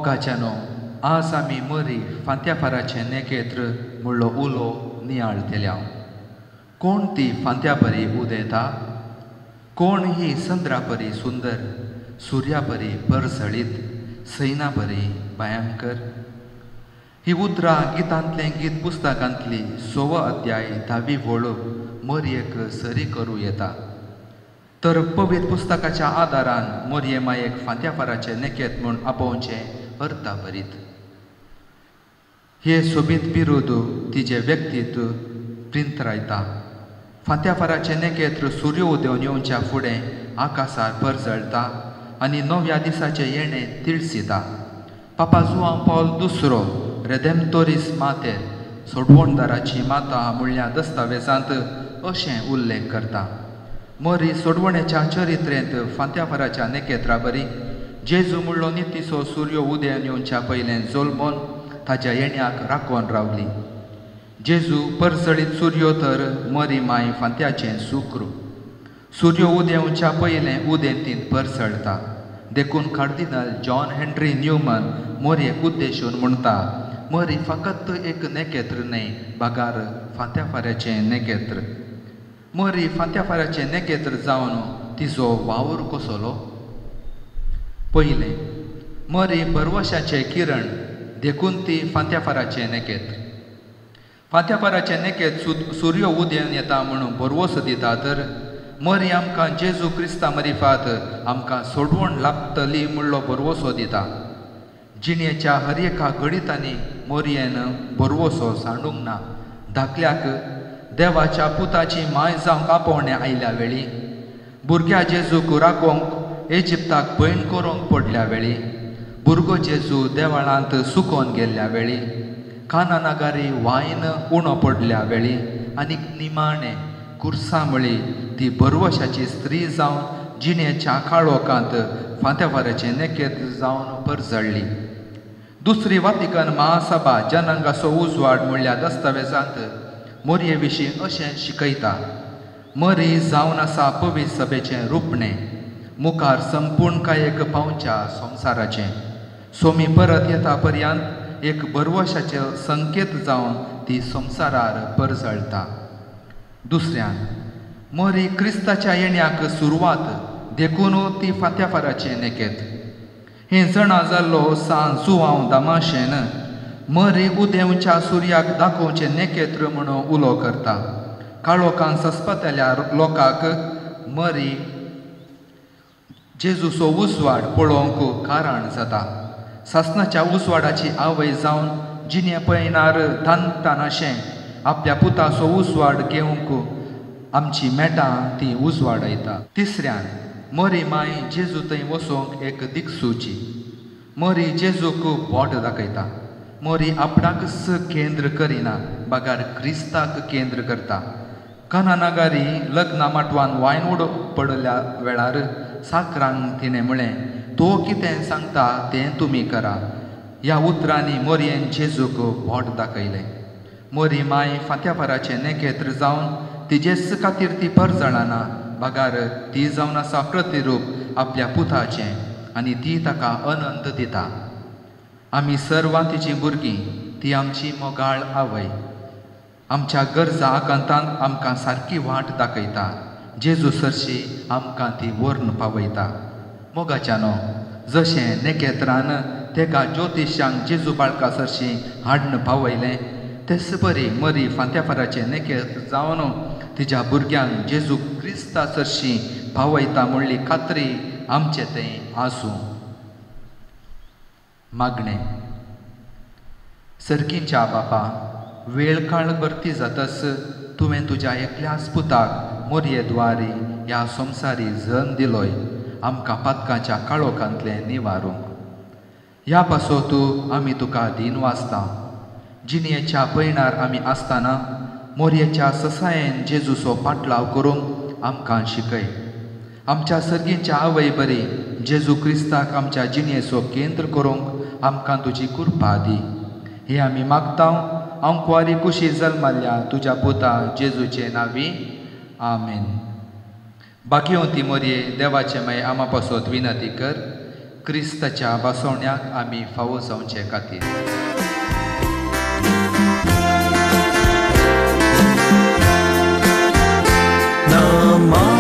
मोगाच्यानो आज आमी मरी फांत्या फाराचे नेकेत्र म्हणलो उलो नियाळ केल्या. कोण ती फांत्या परी उदेता? कोण ही संद्रा परी सुंदर, सुर्या परी परसळीत, सैना परी भयंकर? ही उतरां गितांतले गीत पुस्तकांतली 6 अध्याय 10वी वळख मरयेक सरी करूं येता. तर पवित्र पुस्तकाच्या आदारान मरये मायेक फांत्या फाराचे नेकेत म्हूण आपोवचे अर्था बरीत. हे सोबीत बिरुद तिचे व्यक्तीत्व प्रिंतरायता. फांत्या फाराचे नेकेत्र सूर्य उदेवन येवच्या फुडें आकाशार परजळटा आनी नव्या दिसाचे येणे तिळसिता. पापा जुआंव पौल दुसरो रेदेम्तोरिस मातेर सोडवणदाराची माता म्हणल्या दस्तावेजांत अशें उल्लेख करता. मरी सोडवणेच्या चरित्रेंत फांत्या फाराच्या नेकेत्रा बरी जेजू म्हणलो नितीसो सूर्य उदेवन येवच्या पयलें जोल्मोन ताच्या येण्याक राखोन रावली. जेजू परसळीत सूर्यो तर मरी माय फांत्याचें सुक्रू. सूर्य उदेवच्या पयलें उदेंतीन परसळटा. देखून कार्दिनल जॉन हेनरी न्यूमन मरयेक उद्देशून म्हणटा, मरी फकत एक नेकेत्र न्हय, बागार फांत्या फाऱ्याचें नेकेत्र. मरी फांत्या फाऱ्याचें नेकेत्र जावन तिजो वावर कसलो? पयलें, मरी बरवशाचें किरण, देखून ती फांत्या फाराचें नेकेत्र. फांत्या फाराचें नेकेत सूर्य उदेवन येता म्हणून बरवस दिता. तर मरी आमकां जेजू क्रिस्ता मरिफात आमकां सोडवण लाभतली म्हणलो बरवसो दिता. जिणेच्या हर एका घडितांनी मरयेन बरवसो सांडूंक ना. धाकल्याक देवाच्या पुताची माय जावंक आपोवणे आयल्या वेळी, भुरग्या जेजूक राखोवंक इजिप्ताक भयण करूंक पडल्या वेळी, भुरगो जेजू देवळांत सुकोवन गेल्ल्या वेळी, कानानागारी वायन उणो पडल्या वेळी आनी निमाणे कुर्सामळी ती बरवशाची स्त्री जावन जिणेच्या काळोखांत फांत्या फाराचें नेकेत जावन परजळ्ळी. दुसरी वातिकन महासभा जनांगाचो उजवाड म्हणल्या दस्तावेजांत मरये विशीं अशें शिकयता. मरी जावन आसा पवित्र सभेचें रुपणें, मुखार संपूर्णकायेक पावच्या संवसाराचें. सोमी परत येता पर्यंत एक बरवशाचे संकेत जावन ती संवसारार परजळटा. दुसऱ्यान, मरी क्रिस्ताच्या येण्याक सुरवात, देखून ती फांत्या फाराचें नेकेत. हें जाणा जाल्लो सांज जुआंव दामाशेन मरी उदेवच्या सुर्याक दाखोवचें नेकेत्र म्हणून उलो करता. काळोखान सस्पतल्या लोकांक मरी जेजूचो उजवाड पळोवंक कारण जाता. सासणाच्या उजवाडाची आवय जावन जिणे पळयणार तांतनाशें आपल्या पुताचो उजवाड घेवंक आमची मेटां ती उजवाडयता. तिसऱ्यान, मरी माय जेजू थंय वचोंक एक दिक्सूची. मरी जेजूक बोट दाखयता. मरी आपणाकच केंद्र करिना, बागार क्रिस्ताक केंद्र करता. कानानागारी लग्ना माटवान वायन उडो पडल्या वेळार साकरांक तिणें म्हळें, तो कितें सांगता तें तुमी करा. ह्या उतरांनी मरयेन जेजूक बोट दाखयलें. मरी माय फांत्या फाराचें नेकेत्र जावन तिजेच खातीर ती परजळना, बागार ती जावन आसा प्रतिरूप आपल्या पुताचें आनी ती ताका आनंद दिता. आमी सर्वां तिचीं भुरगीं, ती आमची मोगाळ आवय. आमच्या गरजा आकांतांत आमकां सारकी वाट दाखयता. जेजू सरशी आमकां ती व्हरून पावयता. मोगाच्यानो, जशें नेकेत्रान तेका ज्योतिशांक जेजू बाळका सरशी हाडून पावयलें, तेच परी मरी फांत्या फाराचें नेकेत जावन तिच्या भुरग्यांक जेजू क्रिस्ता सरशी पावयता म्हणली खात्री आमचें तें आसूं. मागणें. सर्गींच्या बापा, वेळ काळ भरती जातस तुवें तुज्या एकल्याच पुताक मरयेद्वारी ह्या संवसारी जन दिलोय आमकां पातकाच्या काळोखांतलें निवारूंक. ह्या पासोतू आमी तुका दिन वाचता. जिणेच्या पयणार आमी आसतना मरयेच्या ससायेन जेजूचो पाटलाव करूंक आमकां शिकय. आमच्या सर्गींच्या आवय बरी जेजू क्रिस्ताक आमच्या जिणेचो केंद्र करूंक आमकां तुजी कृपा दी. हे आमी मागतां हांव कुवारी कुशी जल्माल्या तुज्या पुता जेजूचे नांवी. आमेन. बाकी ती मरये देवाचे माय आमा पासत विनंती कर. क्रिस्ताच्या बसवण्याक आमी फावो जावचे खातीर नमः